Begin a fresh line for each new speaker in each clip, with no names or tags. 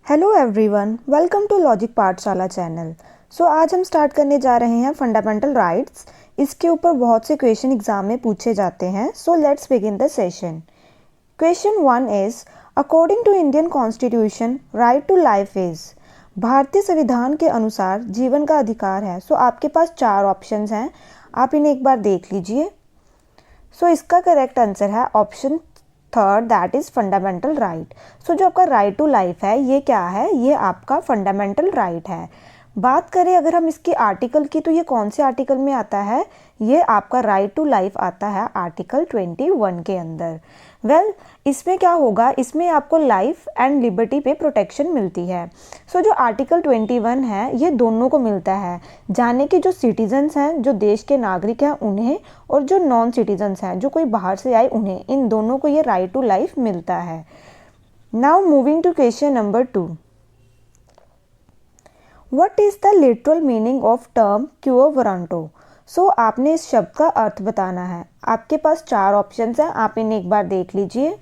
Hello everyone, welcome to logic Pathshala channel. आज हम start करने जा रहे हैं फंडामेंटल राइट्स। इसके ऊपर बहुत से क्वेश्चन एग्जाम में पूछे जाते हैं। Let's begin the session. Question 1 is, according to Indian constitution right to life is, भारतीय संविधान के अनुसार जीवन का अधिकार है। आपके पास 4 ऑप्शंस हैं, आप इन्हें एक बार देख लीजिए। इसका करेक्ट आंसर है option third, that is fundamental right. जो आपका राइट टू लाइफ है, ये क्या है? ये आपका फंडामेंटल राइट है। बात करें अगर हम इसके आर्टिकल की, तो ये कौन से आर्टिकल में आता है? ये आपका राइट टू लाइफ आता है आर्टिकल 21 के अंदर। इसमें क्या होगा, इसमें आपको लाइफ एंड लिबर्टी पे प्रोटेक्शन मिलती है। जो आर्टिकल 21 है, ये दोनों को मिलता है, जाने कि जो सिटीजन्स हैं, जो देश के नागरिक हैं उन्हें, और जो नॉन सिटीजन्स हैं, जो कोई बाहर से आए उन्हें, इन दोनों को ये राइट टू लाइफ मिलता है। Now moving to question number 2। What is the literal meaning of term quo warranto? आपने इस शब्द का अर्थ बताना है। आपके पास 4 ऑप्शंस हैं, आप इन्हें एक बार देख लीजिए।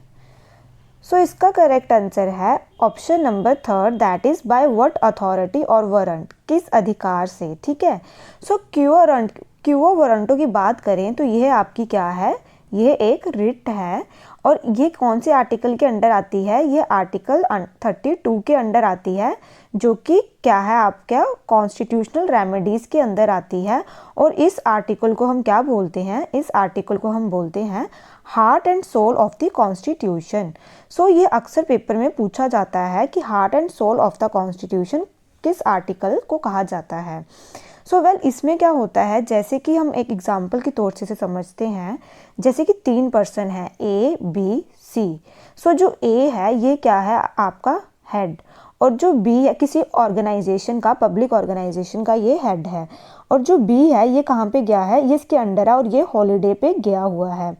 इसका करेक्ट आंसर है option number third, that is by what authority और वारंट, किस अधिकार से। ठीक है। क्यूओ वारंटो की बात करें तो यह आपकी क्या है? ये एक रिट है। और ये कौन से आर्टिकल के अंडर आती है? ये आर्टिकल 32 के अंडर आती है, जो कि क्या है आपका कॉन्स्टिट्यूशनल रेमेडीज़ के अंदर आती है। और इस आर्टिकल को हम क्या बोलते हैं? इस आर्टिकल को हम बोलते हैं heart and soul of the constitution. ये अक्सर पेपर में पूछा जाता है कि heart and soul of the constitution किस आर्टिकल को कहा जाता है। इसमें क्या होता है, जैसे कि हम एक एग्जाम्पल के तौर से समझते हैं। जैसे कि 3 पर्सन है, ए बी सी। जो ए है, ये क्या है आपका हेड, और जो बी है किसी ऑर्गेनाइजेशन का, पब्लिक ऑर्गेनाइजेशन का ये हेड है। और जो बी है, ये कहाँ पे गया है? ये इसके अंडर है और ये हॉलीडे पे गया हुआ है।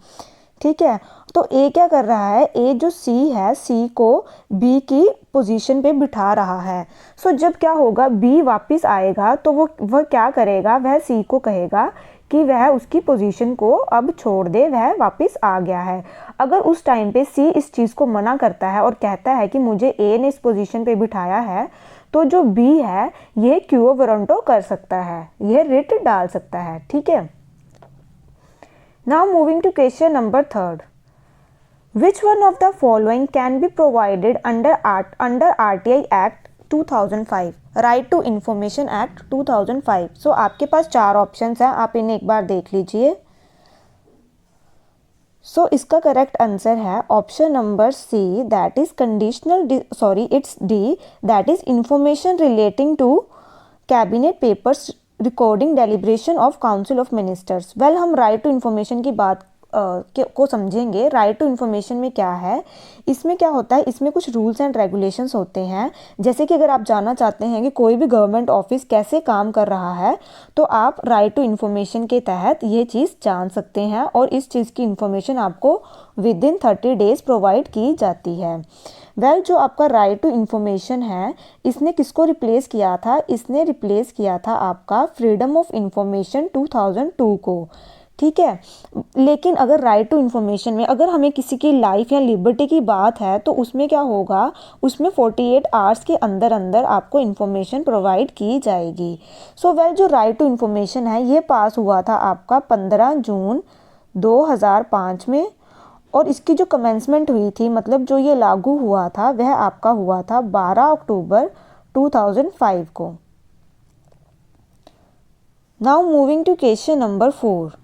ठीक है। तो ए क्या कर रहा है? ए जो सी है, सी को बी की पोजीशन पे बिठा रहा है। जब क्या होगा, बी वापस आएगा तो वह क्या करेगा? वह सी को कहेगा कि वह उसकी पोजीशन को अब छोड़ दे, वह वापस आ गया है। अगर उस टाइम पे सी इस चीज़ को मना करता है और कहता है कि मुझे ए ने इस पोजीशन पे बिठाया है, तो जो बी है ये क्यूओ वारंटो कर सकता है, यह रिट डाल सकता है। ठीक है। Now moving to question number 3. Which one of the following can be provided under RTI Act 2005, Right to Information Act 2005? आपके पास 4 ऑप्शंस हैं, आप इन्हें एक बार देख लीजिए। इसका करेक्ट आंसर है option number C, that is its D, that is information relating to cabinet papers recording deliberation of council of ministers. हम राइट टू इन्फॉर्मेशन की बात को समझेंगे। राइट टू इन्फॉर्मेशन में क्या है? इसमें क्या होता है, इसमें कुछ रूल्स एंड रेगुलेशंस होते हैं। जैसे कि अगर आप जानना चाहते हैं कि कोई भी गवर्नमेंट ऑफिस कैसे काम कर रहा है, तो आप राइट टू इन्फॉर्मेशन के तहत ये चीज़ जान सकते हैं, और इस चीज़ की इन्फॉर्मेशन आपको विद इन 30 डेज प्रोवाइड की जाती है। जो आपका राइट टू इन्फॉर्मेशन है, इसने किसको रिप्लेस किया था? इसने रिप्लेस किया था आपका फ्रीडम ऑफ इंफॉर्मेशन 2002 को। ठीक है। लेकिन अगर राइट टू इन्फॉर्मेशन में अगर हमें किसी की लाइफ या लिबर्टी की बात है, तो उसमें क्या होगा, उसमें 48 आवर्स के अंदर अंदर आपको इन्फॉर्मेशन प्रोवाइड की जाएगी। जो राइट टू इन्फॉर्मेशन है, ये पास हुआ था आपका 15 जून 2005 में, और इसकी जो कमेंसमेंट हुई थी, मतलब जो ये लागू हुआ था, वह आपका हुआ था 12 अक्टूबर 2005 को। Now moving to question number 4।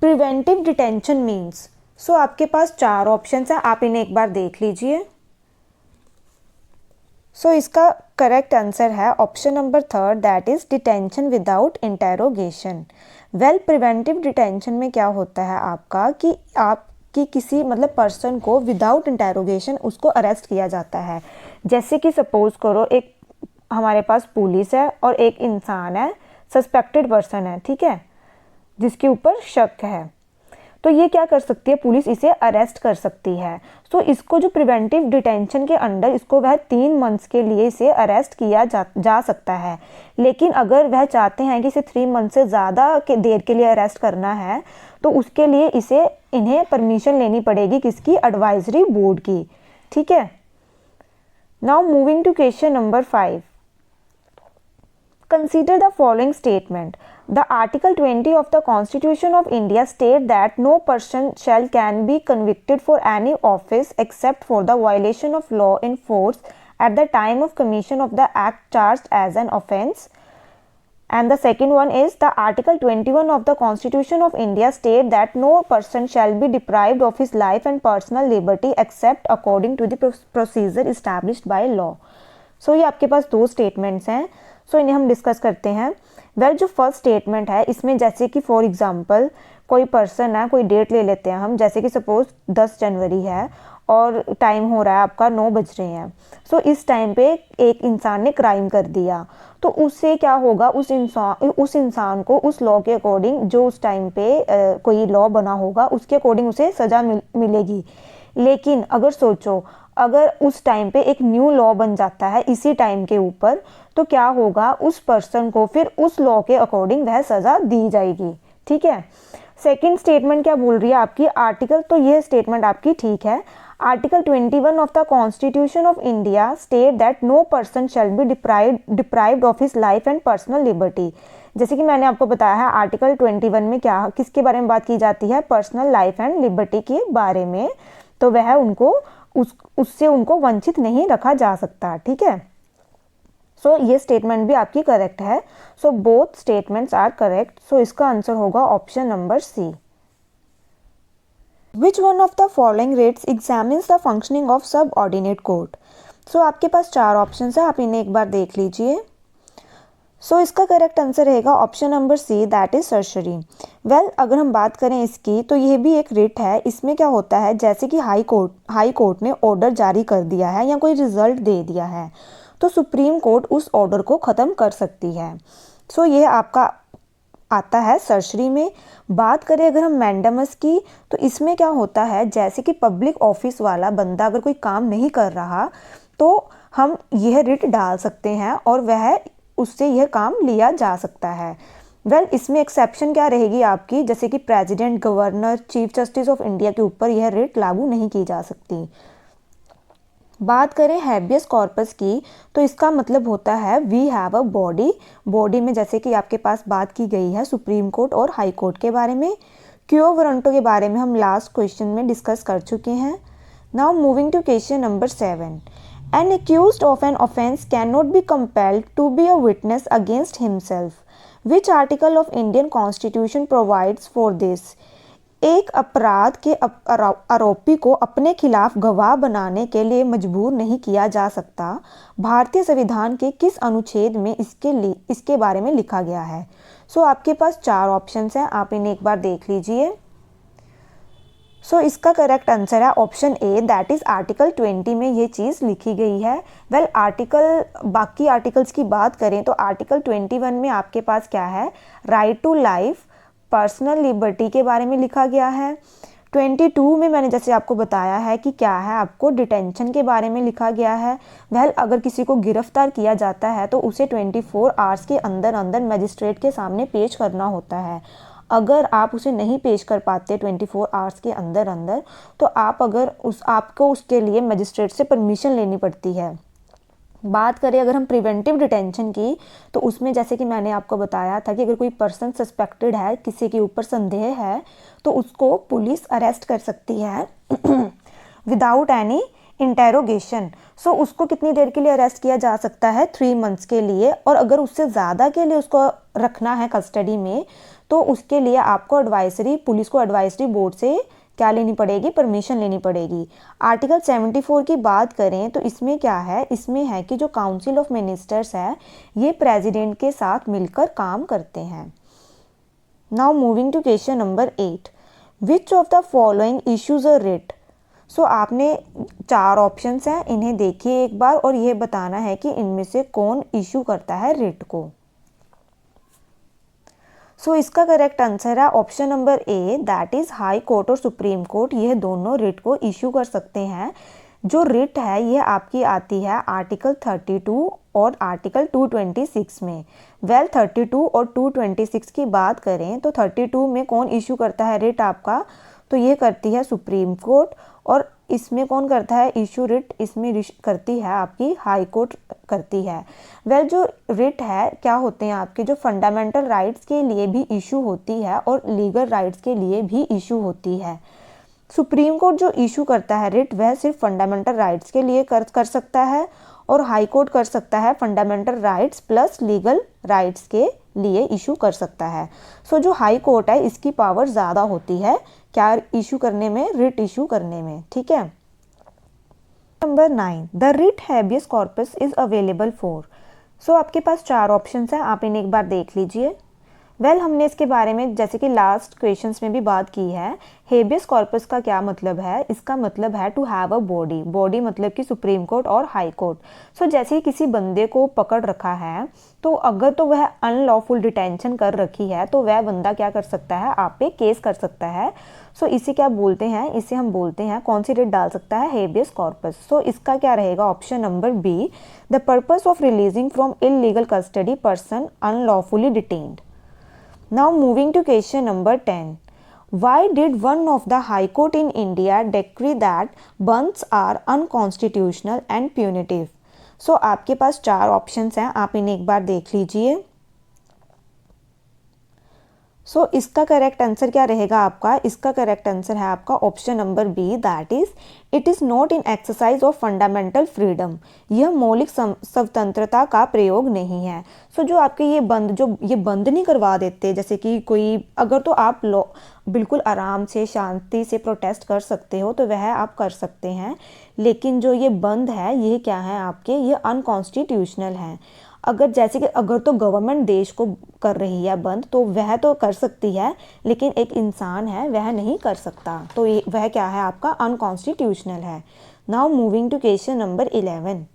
Preventive detention means. आपके पास 4 ऑप्शंस हैं, आप इन्हें एक बार देख लीजिए। इसका करेक्ट आंसर है option number third, that is detention without interrogation. Preventive detention में क्या होता है आपका कि आप कि किसी मतलब पर्सन को विदाउट इंटेरोगेशन उसको अरेस्ट किया जाता है। जैसे कि सपोज करो, एक हमारे पास पुलिस है और एक इंसान है, सस्पेक्टेड पर्सन है, ठीक है, जिसके ऊपर शक है। तो ये क्या कर सकती है? पुलिस इसे अरेस्ट कर सकती है। इसको जो प्रिवेंटिव डिटेंशन के अंडर, इसको वह 3 मंथ्स के लिए इसे अरेस्ट किया जा सकता है। लेकिन अगर वह चाहते हैं कि इसे 3 मंथ से ज़्यादा देर के लिए अरेस्ट करना है, तो उसके लिए इन्हें परमिशन लेनी पड़ेगी, किसकी? एडवाइजरी बोर्ड की। ठीक है। Now moving to question number 5. Consider the following statement. The Article 20 of the Constitution of India state that no person shall can be convicted for any office except for the violation of law in force at the time of commission of the act charged as an offence. And the second one is the Article 21 of the Constitution of India state that no person shall be deprived of his life and personal liberty except according to the procedure established by law. So ये आपके पास दो statements हैं. सो इन्हें हम discuss करते हैं. जो first statement है इसमें जैसे कि फॉर एग्जांपल कोई पर्सन है, कोई डेट ले लेते हैं हम, जैसे कि सपोज 10 जनवरी है और टाइम हो रहा है आपका 9 बज रहे हैं. सो इस टाइम पे एक इंसान ने क्राइम कर दिया, तो उससे क्या होगा, उस इंसान को उस लॉ के अकॉर्डिंग जो उस टाइम पे कोई लॉ बना होगा उसके अकॉर्डिंग उसे सज़ा मिलेगी. लेकिन अगर सोचो, अगर उस टाइम पे एक न्यू लॉ बन जाता है इसी टाइम के ऊपर, तो क्या होगा, उस पर्सन को फिर उस लॉ के अकॉर्डिंग वह सज़ा दी जाएगी. ठीक है. सेकंड स्टेटमेंट क्या बोल रही है आपकी आर्टिकल, तो यह स्टेटमेंट आपकी ठीक है. Article 21 of the constitution of India state that no person shall be deprived of his life and personal liberty. जैसे कि मैंने आपको बताया है आर्टिकल 21 में क्या किसके बारे में बात की जाती है, पर्सनल लाइफ एंड लिबर्टी के बारे में. तो वह उनको उससे उनको वंचित नहीं रखा जा सकता. ठीक है. सो ये स्टेटमेंट भी आपकी करेक्ट है. So both statements are correct. So इसका आंसर होगा option number C. Which one of the following writs examines the functioning of subordinate court. So आपके पास 4 ऑप्शन है, आप इन्हें एक बार देख लीजिए. सो इसका करेक्ट आंसर रहेगा option number C, that is certiorari. अगर हम बात करें इसकी, तो यह भी एक रिट है. इसमें क्या होता है, जैसे कि हाई कोर्ट ने ऑर्डर जारी कर दिया है या कोई रिजल्ट दे दिया है, तो सुप्रीम कोर्ट उस ऑर्डर को ख़त्म कर सकती है. सो यह आपका आता है सर्शरी में. बात करें अगर हम मैंडेमस की, तो इसमें क्या होता है, जैसे कि पब्लिक ऑफिस वाला बंदा अगर कोई काम नहीं कर रहा, तो हम यह रिट डाल सकते हैं और वह उससे यह काम लिया जा सकता है. इसमें एक्सेप्शन क्या रहेगी आपकी, जैसे कि president, governor, chief justice of India के ऊपर यह रिट लागू नहीं की जा सकती. बात करें हैबियस कॉर्पस की, तो इसका मतलब होता है वी हैव अ बॉडी में जैसे कि आपके पास बात की गई है सुप्रीम कोर्ट और हाई कोर्ट के बारे में. क्यो वारंटो के बारे में हम लास्ट क्वेश्चन में डिस्कस कर चुके हैं. Now moving to question number 7. An accused of an offence cannot be compelled to be a witness against himself. Which article of Indian Constitution provides for this? एक अपराध के आरोपी को अपने खिलाफ गवाह बनाने के लिए मजबूर नहीं किया जा सकता. भारतीय संविधान के किस अनुच्छेद में इसके बारे में लिखा गया है. सो आपके पास 4 ऑप्शंस हैं, आप इन्हें एक बार देख लीजिए. सो इसका करेक्ट आंसर है option A, that is article 20 में ये चीज़ लिखी गई है. बाकी आर्टिकल्स की बात करें तो आर्टिकल 21 में आपके पास क्या है, right to life, personal liberty के बारे में लिखा गया है. 22 में मैंने जैसे आपको बताया है कि क्या है, आपको डिटेंशन के बारे में लिखा गया है. अगर किसी को गिरफ्तार किया जाता है तो उसे 24 आवर्स के अंदर मजिस्ट्रेट के सामने पेश करना होता है. अगर आप उसे नहीं पेश कर पाते 24 आवर्स के अंदर, तो आपको उसके लिए मजिस्ट्रेट से परमिशन लेनी पड़ती है. बात करें अगर हम प्रिवेंटिव डिटेंशन की, तो उसमें जैसे कि मैंने आपको बताया था कि अगर कोई पर्सन सस्पेक्टेड है, किसी के ऊपर संदेह है, तो उसको पुलिस अरेस्ट कर सकती है विदाउट एनी इंटेरोगेशन. सो उसको कितनी देर के लिए अरेस्ट किया जा सकता है, 3 मंथ्स के लिए. और अगर उससे ज़्यादा के लिए उसको रखना है कस्टडी में, तो उसके लिए आपको पुलिस को एडवाइजरी बोर्ड से क्या लेनी पड़ेगी, परमिशन लेनी पड़ेगी. आर्टिकल 74 की बात करें तो इसमें क्या है, इसमें है कि जो काउंसिल ऑफ मिनिस्टर्स है ये प्रेसिडेंट के साथ मिलकर काम करते हैं. Now moving to question number 8. Which of the following issues a writ. So आपने 4 ऑप्शंस हैं, इन्हें देखिए एक बार और यह बताना है कि इनमें से कौन इशू करता है रिट को. सो इसका करेक्ट आंसर है option number A, that is high court और सुप्रीम कोर्ट. यह दोनों रिट को इशू कर सकते हैं. जो रिट है यह आपकी आती है आर्टिकल 32 और आर्टिकल 226 में. 32 और 226 की बात करें तो 32 में कौन इशू करता है रिट आपका, तो ये करती है सुप्रीम कोर्ट. और इसमें कौन करता है इशू रिट? इसमें करती है आपकी हाई कोर्ट करती है। वेल जो रिट है क्या होते हैं आपके जो फंडामेंटल राइट्स के लिए भी इशू होती है और लीगल राइट्स के लिए भी इशू होती है। सुप्रीम कोर्ट जो इशू करता है रिट वह सिर्फ फंडामेंटल राइट्स के लिए कर सकता है और हाई कोर्ट कर सकता है fundamental rights plus legal rights के लिए इशू कर सकता है। सो जो हाई कोर्ट है इसकी पावर ज़्यादा होती है क्या इशू करने में? रिट इशू करने में। ठीक है। Number 9, the writ habeas corpus is available for. So आपके पास 4 ऑप्शंस हैं, आप इन्हें एक बार देख लीजिए। वेल हमने इसके बारे में जैसे कि लास्ट क्वेश्चंस में भी बात की है। हेबियस कॉर्पस का क्या मतलब है? इसका मतलब है to have a body. Body मतलब कि सुप्रीम कोर्ट और हाई कोर्ट। सो जैसे किसी बंदे को पकड़ रखा है तो अगर तो वह अनलॉफुल डिटेंशन कर रखी है तो वह बंदा क्या कर सकता है? आप पे केस कर सकता है। सो इसे क्या बोलते हैं? इसे हम बोलते हैं, कौन सी रिट डाल सकता है? Habeas corpus. सो इसका क्या रहेगा? Option number B, the purpose of releasing from illegal custody person unlawfully detained. Now moving to question number 10. Why did one of the High Court in India decree that bunds are unconstitutional and punitive? So आपके पास 4 options हैं, आप इन्हें एक बार देख लीजिए। So इसका correct answer क्या रहेगा आपका? इसका करेक्ट आंसर है आपका option number B, that is it is not in exercise of fundamental freedom. यह मौलिक स्वतंत्रता का प्रयोग नहीं है। सो जो आपके ये बंद नहीं करवा देते, जैसे कि कोई अगर तो आप बिल्कुल आराम से शांति से प्रोटेस्ट कर सकते हो तो वह आप कर सकते हैं, लेकिन जो ये बंद है ये क्या है आपके? ये अनकॉन्स्टिट्यूशनल है। अगर जैसे कि अगर तो गवर्नमेंट देश को कर रही है बंद तो वह तो कर सकती है, लेकिन एक इंसान है वह नहीं कर सकता, तो ये वह क्या है आपका? अनकॉन्स्टिट्यूशनल है। Now moving to question number 11.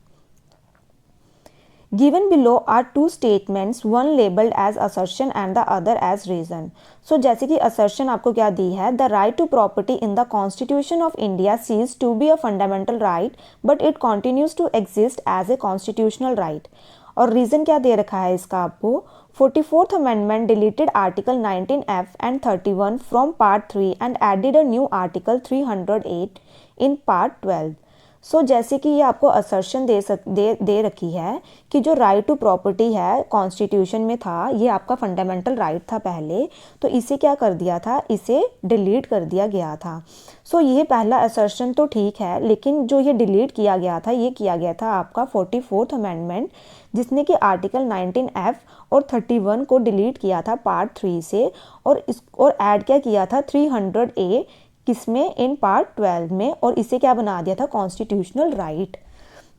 Given below are two statements, one labeled as assertion and the other as reason. So जैसे कि assertion आपको क्या दी है? The right to property in the Constitution of India ceased to be a fundamental right, but it continues to exist as a constitutional right. और reason क्या दे रखा है इसका आपको? 44th Amendment deleted Article 19F and 31 from Part 3 and added a new Article 308 in Part 12. सो जैसे कि ये आपको असर्शन दे रखी है कि जो राइट टू प्रॉपर्टी है कॉन्स्टिट्यूशन में था, ये आपका फंडामेंटल राइट था पहले, तो इसे क्या कर दिया था? इसे डिलीट कर दिया गया था। सो ये पहला असर्शन तो ठीक है, लेकिन जो ये डिलीट किया गया था ये किया गया था आपका 44th अमेंडमेंट, जिसने कि आर्टिकल 19F और 31 को डिलीट किया था पार्ट 3 से, और ऐड क्या किया था? 300A किसमें? इन पार्ट 12 में, और इसे क्या बना दिया था? Constitutional right.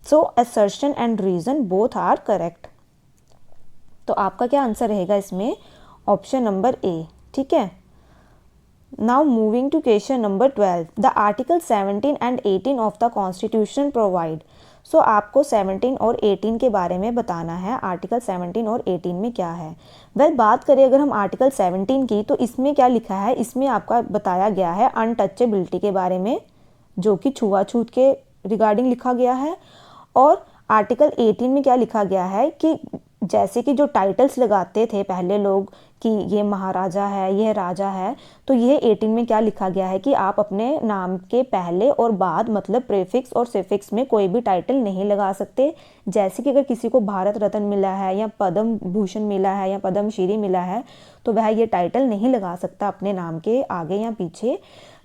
So assertion and reason both are correct. तो आपका क्या आंसर रहेगा इसमें? Option number A. ठीक है। Now moving to question number 12. The article 17 and 18 of the constitution provide. So आपको 17 और 18 के बारे में बताना है। आर्टिकल 17 और 18 में क्या है? वेल बात करें अगर हम आर्टिकल 17 की, तो इसमें क्या लिखा है? इसमें आपका बताया गया है अनटचेबिलिटी के बारे में, जो कि छुआछूत के रिगार्डिंग लिखा गया है। और आर्टिकल 18 में क्या लिखा गया है कि जैसे कि जो टाइटल्स लगाते थे पहले लोग कि ये महाराजा है, यह राजा है, तो ये 18 में क्या लिखा गया है कि आप अपने नाम के पहले और बाद मतलब प्रीफिक्स और सफिक्स में कोई भी टाइटल नहीं लगा सकते। जैसे कि अगर किसी को भारत रत्न मिला है या पद्म भूषण मिला है या पद्म श्री मिला है तो वह ये टाइटल नहीं लगा सकता अपने नाम के आगे या पीछे।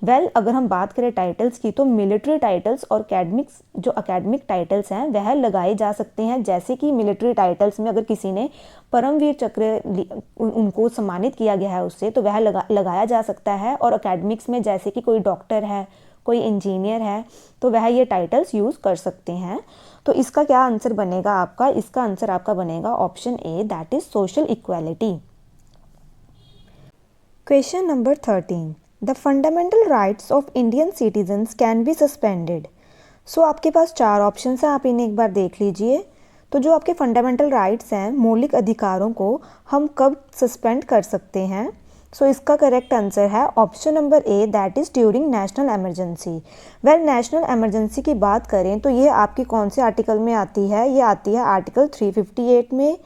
वेल अगर हम बात करें टाइटल्स की, तो मिलिट्री टाइटल्स और अकेडमिक टाइटल्स हैं वह लगाए जा सकते हैं। जैसे कि मिलिट्री टाइटल्स में अगर किसी ने परमवीर चक्र उनको सम्मानित किया गया है उससे, तो वह लगाया जा सकता है। और अकेडमिक्स में जैसे कि कोई डॉक्टर है, कोई इंजीनियर है, तो वह ये टाइटल्स यूज़ कर सकते हैं। तो इसका क्या आंसर बनेगा आपका? इसका आंसर आपका बनेगा option A, that is social equality. Question number 13. The fundamental rights of Indian citizens can be suspended. So आपके पास 4 ऑप्शन हैं, आप इन्हें एक बार देख लीजिए। तो जो आपके फंडामेंटल राइट्स हैं, मौलिक अधिकारों को हम कब सस्पेंड कर सकते हैं? सो इसका करेक्ट आंसर है option number A, that is during national emergency. Well national emergency की बात करें तो ये आपकी कौन से आर्टिकल में आती है? ये आती है आर्टिकल 358 में।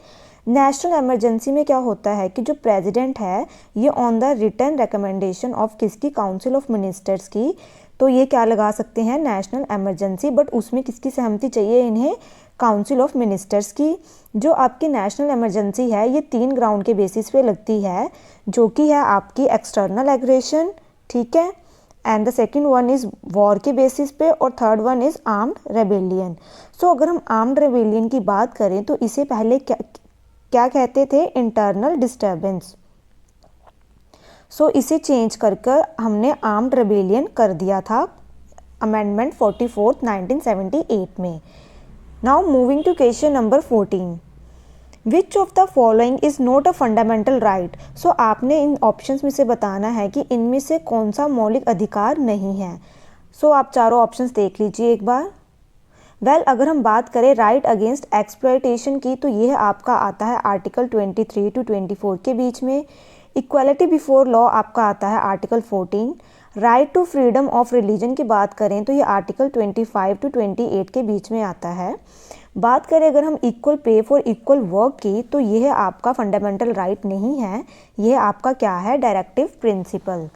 नेशनल इमरजेंसी में क्या होता है कि जो प्रेसिडेंट है ये on the written recommendation of किसकी? काउंसिल ऑफ मिनिस्टर्स की तो ये क्या लगा सकते हैं, नेशनल इमरजेंसी। बट उसमें किसकी सहमति चाहिए इन्हें, काउंसिल ऑफ मिनिस्टर्स की। जो आपकी नेशनल इमरजेंसी है ये 3 ग्राउंड के बेसिस पे लगती है, जो कि है आपकी एक्सटर्नल एग्रेशन, ठीक है, and the second one is war के बेसिस पे, और third one is armed rebellion. So अगर हम आर्म्ड रेबेलियन की बात करें तो इसे पहले क्या क्या कहते थे, इंटरनल डिस्टर्बेंस। सो इसे चेंज कर कर हमने आर्म्ड रेबेलियन कर दिया था अमेंडमेंट 44 1978 में। Now moving to question number 14, which of the following is not a fundamental right. So आपने इन ऑप्शंस में से बताना है कि इनमें से कौन सा मौलिक अधिकार नहीं है। सो आप चारों ऑप्शंस देख लीजिए एक बार। अगर हम बात करें राइट अगेंस्ट एक्सप्लॉयटेशन की, तो यह आपका आता है आर्टिकल 23 to 24 के बीच में। इक्वालिटी बिफोर लॉ आपका आता है article 14। Right to freedom of religion की बात करें तो ये आर्टिकल 25 to 28 के बीच में आता है। बात करें अगर हम equal pay for equal work की, तो यह आपका फंडामेंटल राइट नहीं है, यह आपका क्या है, डायरेक्टिव प्रिंसिपल।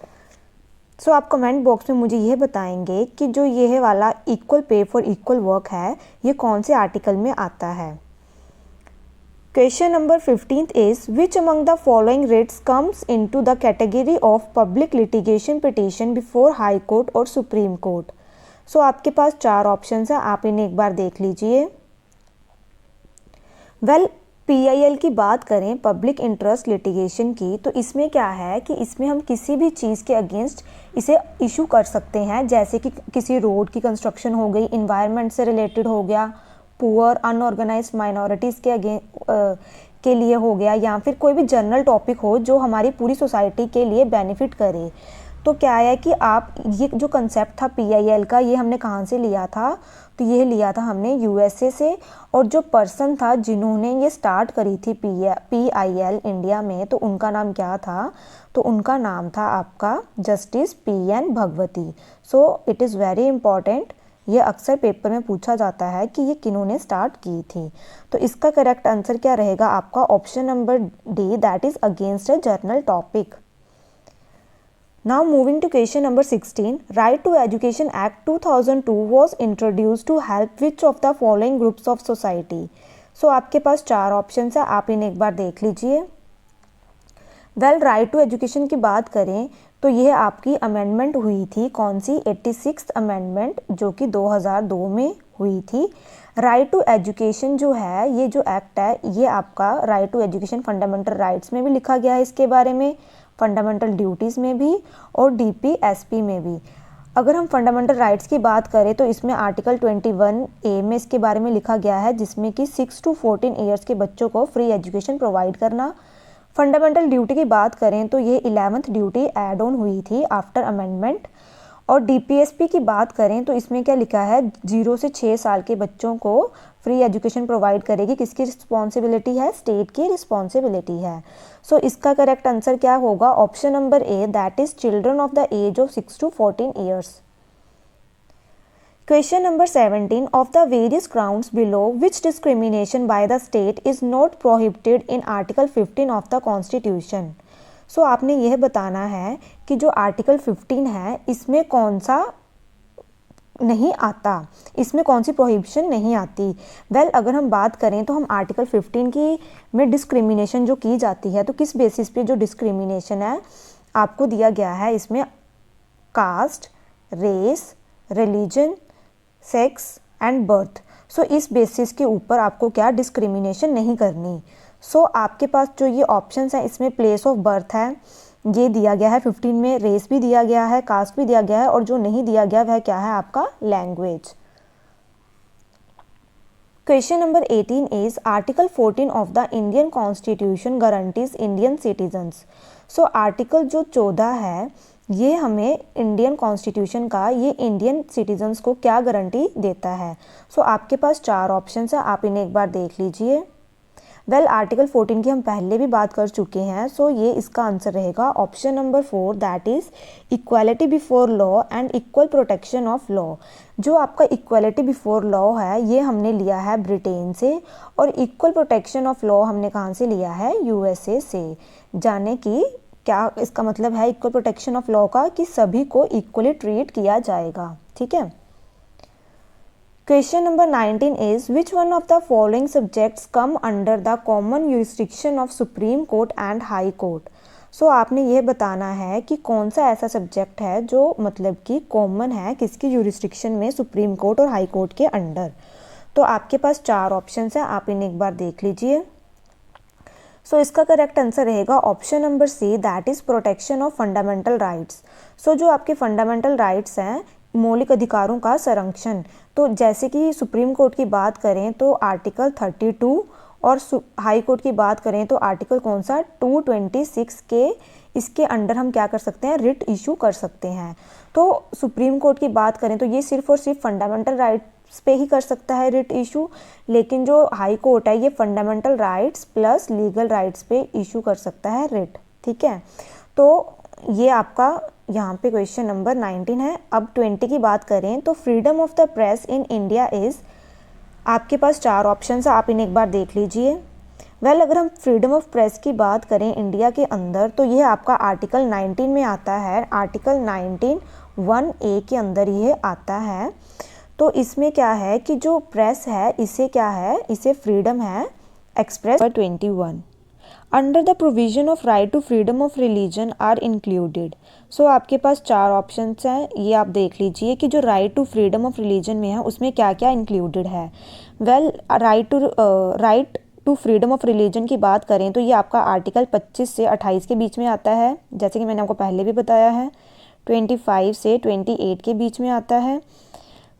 सो आप कमेंट बॉक्स में मुझे यह बताएंगे कि जो यह वाला equal pay for equal work है ये कौन से आर्टिकल में आता है। Question number 15 is which among the following writs comes into the category of public litigation petition before high court और सुप्रीम कोर्ट। सो आपके पास 4 ऑप्शंस हैं, आप इन्हें एक बार देख लीजिए। PIL की बात करें, पब्लिक इंटरेस्ट लिटिगेशन की, तो इसमें क्या है कि इसमें हम किसी भी चीज़ के अगेंस्ट इसे इशू कर सकते हैं, जैसे कि किसी रोड की कंस्ट्रक्शन हो गई, इन्वायरमेंट से रिलेटेड हो गया, पुअर अनऑर्गेनाइज्ड माइनॉरिटीज़ के लिए हो गया, या फिर कोई भी जनरल टॉपिक हो जो हमारी पूरी सोसाइटी के लिए बेनिफिट करे। तो क्या है कि आप ये जो कंसेप्ट था PIL का, ये हमने कहाँ से लिया था, तो ये लिया था हमने USA से। और जो पर्सन था जिन्होंने ये स्टार्ट करी थी PIL इंडिया में, तो उनका नाम क्या था, तो उनका नाम था आपका justice PN Bhagwati. So it is very important, ये अक्सर पेपर में पूछा जाता है कि ये किन्होंने स्टार्ट की थी। तो इसका करेक्ट आंसर क्या रहेगा आपका, option number D, that is against a journal topic. Now moving to question number 16, Right to Education Act 2002 was introduced to help which of the following groups of society? So आपके पास 4 options है, आप इन्हें एक बार देख लीजिए। Right to education की बात करें तो यह आपकी अमेंडमेंट हुई थी, कौन सी, 86th अमेंडमेंट, जो कि 2002 में हुई थी। राइट टू एजुकेशन जो है, ये जो एक्ट है, ये आपका right to education fundamental rights में भी लिखा गया है, इसके बारे में फंडामेंटल ड्यूटीज़ में भी और DPSP में भी। अगर हम फंडामेंटल राइट्स की बात करें तो इसमें आर्टिकल 21A में इसके बारे में लिखा गया है, जिसमें कि 6 to 14 ईयर्स के बच्चों को फ्री एजुकेशन प्रोवाइड करना। फंडामेंटल ड्यूटी की बात करें तो ये 11th ड्यूटी ऐड ऑन हुई थी आफ्टर अमेंडमेंट। और DPSP की बात करें तो इसमें क्या लिखा है, 0 से 6 साल के बच्चों को फ्री एजुकेशन प्रोवाइड करेगी, किसकी रिस्पॉन्सिबिलिटी है, स्टेट की रिस्पॉन्सिबिलिटी है। सो इसका करेक्ट आंसर क्या होगा, option number A, that is children of the age of 6 to 14 years. Question number 17, of the various grounds below, which discrimination by the state is not prohibited in Article 15 of the Constitution? सो आपने यह बताना है कि जो article 15 है इसमें कौन सा नहीं आता, इसमें कौन सी प्रोहिबिशन नहीं आती। अगर हम बात करें तो हम आर्टिकल 15 की में डिस्क्रिमिनेशन जो की जाती है, तो किस बेसिस पे जो डिस्क्रिमिनेशन है आपको दिया गया है, इसमें caste, race, religion, sex and birth. So इस बेसिस के ऊपर आपको क्या डिस्क्रिमिनेशन नहीं करनी। सो आपके पास जो ये ऑप्शंस हैं इसमें प्लेस ऑफ बर्थ है, ये दिया गया है 15 में, रेस भी दिया गया है, कास्ट भी दिया गया है, और जो नहीं दिया गया वह क्या है आपका, language. Question number 18 is article 14 of the Indian constitution guarantees Indian citizens. So article जो 14 है ये हमें इंडियन कॉन्स्टिट्यूशन का, ये इंडियन सिटीजन्स को क्या गारंटी देता है। सो आपके पास 4 ऑप्शंस हैं, आप इन्हें एक बार देख लीजिए। आर्टिकल 14 की हम पहले भी बात कर चुके हैं, सो ये इसका आंसर रहेगा option number 4, that is equality before law and equal protection of law. जो आपका इक्वालिटी बिफोर लॉ है ये हमने लिया है ब्रिटेन से, और इक्वल प्रोटेक्शन ऑफ लॉ हमने कहाँ से लिया है, USA से। जाने कि क्या इसका मतलब है इक्वल प्रोटेक्शन ऑफ लॉ का, कि सभी को इक्वली ट्रीट किया जाएगा। ठीक है। Question number 19 is which one of the following subjects come under the common jurisdiction of supreme court and high court. So आपने ये बताना है कि कौन सा ऐसा सब्जेक्ट है जो मतलब कि कॉमन है किसकी यूरिसडिक्शन में, सुप्रीम कोर्ट और हाई कोर्ट के अंडर। तो आपके पास 4 ऑप्शंस हैं, आप इन्हें एक बार देख लीजिए। सो इसका करेक्ट आंसर रहेगा option number C, that is protection of fundamental rights. So जो आपके फंडामेंटल राइट्स हैं, मौलिक अधिकारों का संरक्षण, तो जैसे कि सुप्रीम कोर्ट की बात करें तो आर्टिकल 32 और हाई कोर्ट की बात करें तो आर्टिकल कौन सा 226 के इसके अंडर हम क्या कर सकते हैं, रिट इशू कर सकते हैं। तो सुप्रीम कोर्ट की बात करें तो ये सिर्फ और सिर्फ फंडामेंटल राइट्स पे ही कर सकता है रिट इशू, लेकिन जो हाई कोर्ट है ये fundamental rights plus legal rights पे इशू कर सकता है रिट। ठीक है। तो ये आपका यहाँ पे क्वेश्चन नंबर 19 है। अब 20 की बात करें तो freedom of the press in India is, आपके पास 4 ऑप्शन है, आप इन्हें एक बार देख लीजिए। वेल अगर हम फ्रीडम ऑफ प्रेस की बात करें इंडिया के अंदर तो ये आपका आर्टिकल 19 में आता है, आर्टिकल 19 1A के अंदर ये आता है। तो इसमें क्या है कि जो प्रेस है इसे क्या है, इसे फ्रीडम है express 21 under the provision of right to freedom of religion are included. So आपके पास 4 ऑप्शंस हैं, ये आप देख लीजिए कि जो right to freedom of religion में है उसमें क्या क्या इंक्लूडेड है। Well right to freedom of religion की बात करें तो ये आपका आर्टिकल 25 से 28 के बीच में आता है, जैसे कि मैंने आपको पहले भी बताया है। 25 से 28 के बीच में आता है।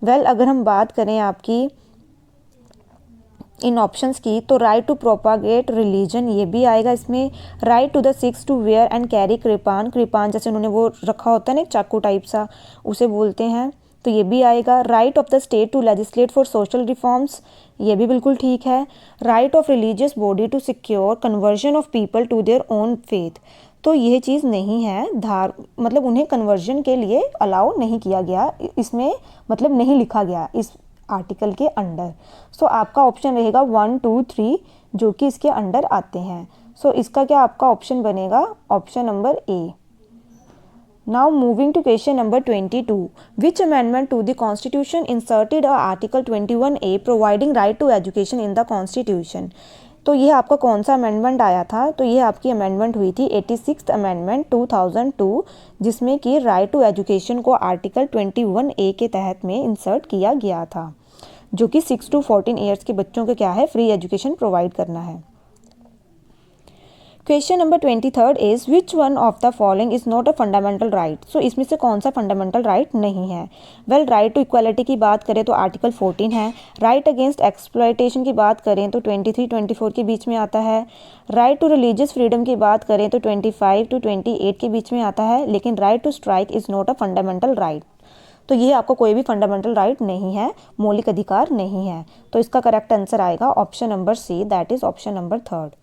वेल अगर हम बात करें आपकी इन ऑप्शंस की तो राइट टू प्रोपागेट रिलीजन ये भी आएगा इसमें। Right to the Sikhs to wear and carry kirpan, kirpan जैसे उन्होंने वो रखा होता है ना चाकू टाइप सा, उसे बोलते हैं, तो ये भी आएगा। Right of the state to legislate for social reforms, ये भी बिल्कुल ठीक है। Right of religious body to secure conversion of people to their own faith, तो यह चीज़ नहीं है, मतलब उन्हें कन्वर्जन के लिए अलाउ नहीं किया गया, इसमें मतलब नहीं लिखा गया इस आर्टिकल के अंडर। सो आपका ऑप्शन रहेगा 1 2 3 जो कि इसके अंडर आते हैं। सो इसका क्या आपका ऑप्शन बनेगा, option number A. Now moving to question number 22, which amendment to the constitution inserted article 21A providing right to education in the constitution. तो यह आपका कौन सा अमेंडमेंट आया था, तो यह आपकी अमेंडमेंट हुई थी 86th अमेंडमेंट 2002, जिसमें कि राइट टू एजुकेशन को आर्टिकल 21A के तहत में इंसर्ट किया गया था, जो कि 6 to 14 ईयर्स के बच्चों को क्या है, फ्री एजुकेशन प्रोवाइड करना है। Question number 23 is which one of the following is not a fundamental right. So इसमें से कौन सा फंडामेंटल राइट नहीं है। वेल राइट टू इक्वालिटी की बात करें तो आर्टिकल 14 है। राइट अगेंस्ट एक्सप्लॉयटेशन की बात करें तो 23-24 के बीच में आता है। राइट टू रिलीजियस फ्रीडम की बात करें तो 25 to 28 के बीच में आता है। लेकिन right to strike is not a fundamental right, तो ये आपको कोई भी फंडामेंटल राइट नहीं है, मौलिक अधिकार नहीं है। तो इसका करेक्ट आंसर आएगा option number C, that is option number 3rd।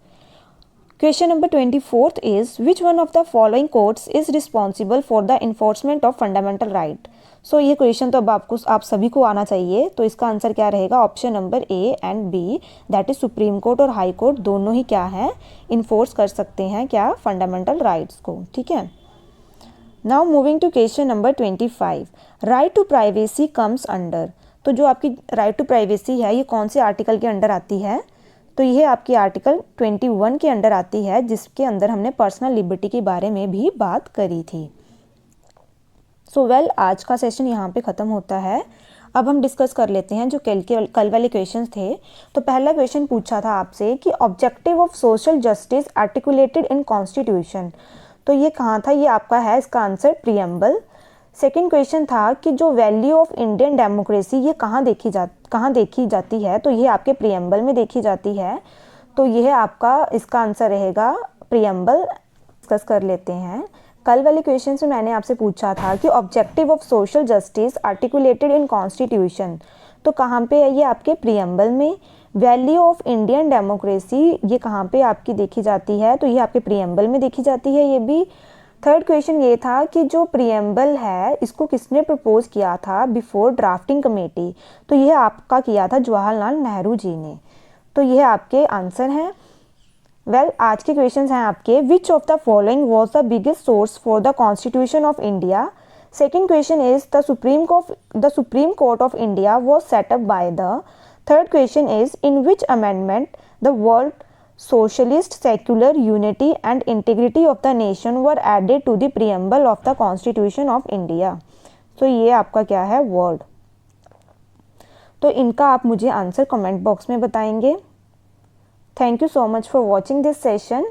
Question number 24 is which one of the following courts is responsible for the enforcement of fundamental right. So ये क्वेश्चन तो अब आप सभी को आना चाहिए, तो इसका आंसर क्या रहेगा, option number A and B, that is supreme court और हाई कोर्ट दोनों ही क्या है, इन्फोर्स कर सकते हैं क्या, फंडामेंटल राइट्स को। ठीक है। Now moving to question number 25, right to privacy comes under. तो जो आपकी राइट टू प्राइवेसी है ये कौन से आर्टिकल के अंडर आती है, तो यह आपकी आर्टिकल 21 के अंडर आती है, जिसके अंदर हमने पर्सनल लिबर्टी के बारे में भी बात करी थी। सो वेल आज का सेशन यहाँ पे ख़त्म होता है। अब हम डिस्कस कर लेते हैं जो कल वाले क्वेश्चंस थे। तो पहला क्वेश्चन पूछा था आपसे कि objective of social justice articulated in constitution, तो ये कहाँ था, ये आपका है इसका आंसर प्रीएम्बल। सेकंड क्वेश्चन था कि जो वैल्यू ऑफ इंडियन डेमोक्रेसी ये कहाँ देखी जाती है, तो ये आपके प्रीएम्बल में देखी जाती है। तो यह आपका इसका आंसर रहेगा प्रीएम्बल। डिस्कस कर लेते हैं। कल वाले क्वेश्चन में मैंने आपसे पूछा था कि objective of social justice articulated in constitution, तो कहाँ पे है, ये आपके प्रीएम्बल में। वैल्यू ऑफ इंडियन डेमोक्रेसी ये कहाँ पे आपकी देखी जाती है, तो ये आपके प्रीएम्बल में देखी जाती है ये भी। थर्ड क्वेश्चन ये था कि जो प्रीएम्बल है इसको किसने प्रपोज किया था बिफोर ड्राफ्टिंग कमेटी, तो यह आपका किया था जवाहरलाल नेहरू जी ने। तो यह आपके आंसर हैं। आज के क्वेश्चंस हैं आपके, विच of the following was the biggest source for the constitution of India. Second question is the supreme court of India was setup by the. Third question is in which amendment the word socialist, secular, unity and integrity of the nation were added to the preamble of the constitution of India। तो ये आपका क्या है, word. तो इनका आप मुझे answer comment box में बताएंगे। Thank you so much for watching this session.